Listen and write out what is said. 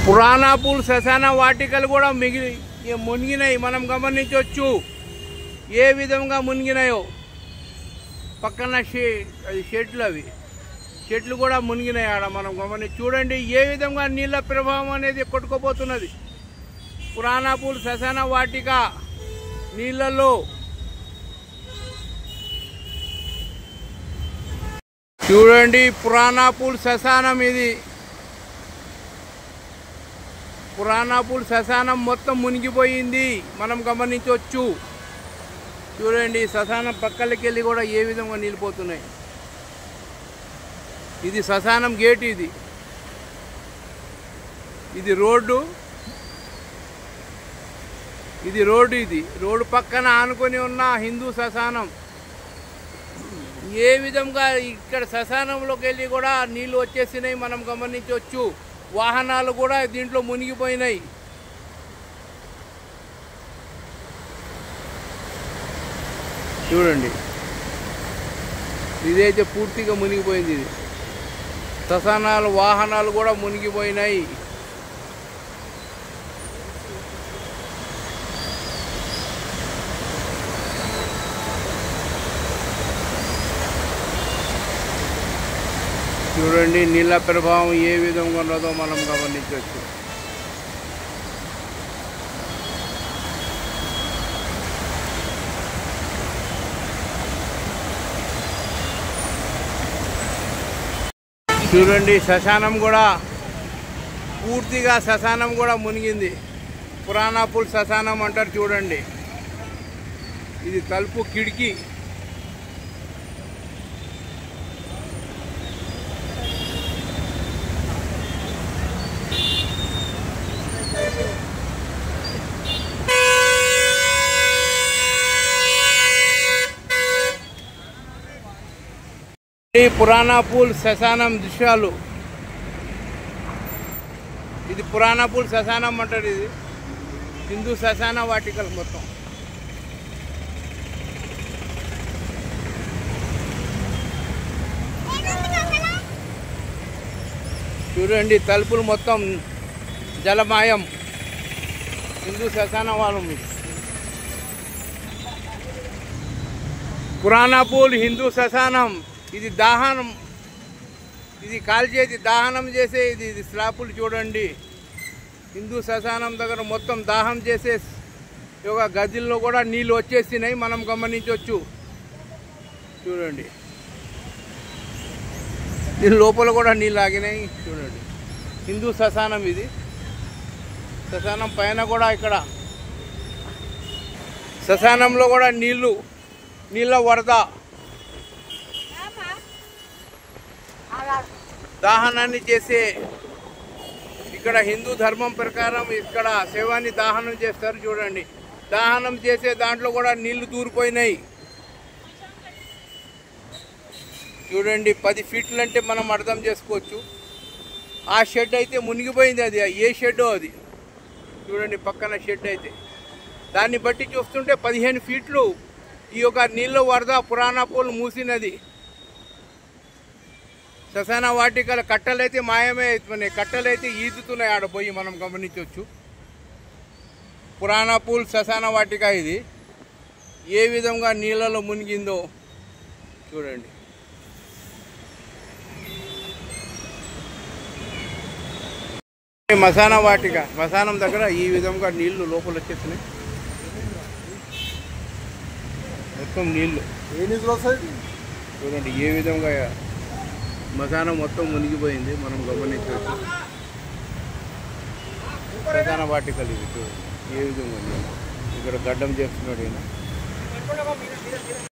పురాణాపూల్ శ్మశాన వాటికలు కూడా మునిగినాయి. మనం గమనించవచ్చు ఏ విధంగా మునిగినాయో. పక్కన చెట్లు, అవి చెట్లు కూడా మునిగినాయి ఆడ మనం గమనించి చూడండి ఏ విధంగా నీళ్ళ ప్రభావం అనేది కొట్టుకుపోతున్నది. పురాణాపూల్ శ్మశాన వాటిక నీళ్ళల్లో చూడండి. పురాణాపూల్ శ్మశానం ఇది. పురాణాపూల్ శ్మశానం మొత్తం మునిగిపోయింది మనం గమనించవచ్చు. చూడండి శ్మశానం పక్కలకి వెళ్ళి కూడా ఏ విధంగా నిలిపోతున్నాయి. ఇది శ్మశానం గేట్. ఇది రోడ్డు. ఇది రోడ్డు పక్కన ఆనుకొని ఉన్న హిందూ శ్మశానం. ఏ విధంగా ఇక్కడ శ్మశానంలోకి వెళ్ళి కూడా నీళ్లు వచ్చేసినాయి మనం గమనించవచ్చు. వాహనాలు కూడా దీంట్లో మునిగిపోయినాయి. చూడండి ఇదైతే పూర్తిగా మునిగిపోయింది. ఇది శ్మశానాలు వాహనాలు కూడా మునిగిపోయినాయి. చూడండి నీళ్ళ ప్రభావం ఏ విధంగా ఉన్నదో మనం గమనించవచ్చు. చూడండి శ్మశానం కూడా పూర్తిగా శ్మశానం కూడా మునిగింది. పురాణాపూల్ శ్మశానం అంటారు చూడండి. ఇది తలుపు కిటికీ. పురాణాపూల్ శ్మశానం దృశ్యాలు. ఇది పురాణాపూల్ శ్మశానం అంటారు. ఇది హిందూ శ్మశాన వాటికలు మొత్తం. చూడండి తలుపులు మొత్తం జలమాయం. హిందూ శ్మశాన వాళ్ళు. పురాణాపూల్ హిందూ శ్మశానం. ఇది దహనం, ఇది కాల్చేది దహనం చేసే ఇది స్లాపులు చూడండి. హిందూ శ్మశానం దగ్గర మొత్తం దాహం చేసే ఒక గదిల్లో కూడా నీళ్ళు వచ్చేసినాయి మనం గమనించవచ్చు. చూడండి దీని లోపల కూడా నీళ్ళు ఆగినాయి. చూడండి హిందూ శ్మశానం ఇది. శ్మశానం పైన కూడా ఇక్కడ శ్మశానంలో కూడా నీళ్ళ వరద. దాహనాన్ని చేసే ఇక్కడ హిందూ ధర్మం ప్రకారం ఇక్కడ శవాన్ని దాహనం చేస్తారు. చూడండి దాహనం చేసే దాంట్లో కూడా నీళ్లు దూరిపోయినాయి. చూడండి 10 ఫీట్లు అంటే మనం అర్థం చేసుకోవచ్చు. ఆ షెడ్ అయితే మునిగిపోయింది. అది ఏ షెడ్డో అది. చూడండి పక్కన షెడ్ అయితే దాన్ని బట్టి చూస్తుంటే 15 ఫీట్లు ఈ యొక్క నీళ్ళ వరద పురాణాపూల్ మూసినది. శ్మశాన వాటికల కట్టలైతే మాయమే అవుతున్నాయి. కట్టలైతే ఈదుతున్నాయి ఆడపోయి మనం గమనించవచ్చు. పురాణాపూల్ శ్మశాన వాటిక ఇది ఏ విధంగా నీళ్ళలో మునిగిందో చూడండి. శ్మశాన వాటిక శ్మశానం దగ్గర ఈ విధంగా నీళ్లు లోపల వచ్చేసినాయి. మొత్తం నీళ్లు చూడండి ఏ విధంగా శ్మశానం మొత్తం మునిగిపోయింది మనం గమనించవచ్చు. శ్మశాన వాటికలు ఇవి చూడండి ఏ విధంగా ఇక్కడ గడ్డం చేస్తున్నాడు ఈయన.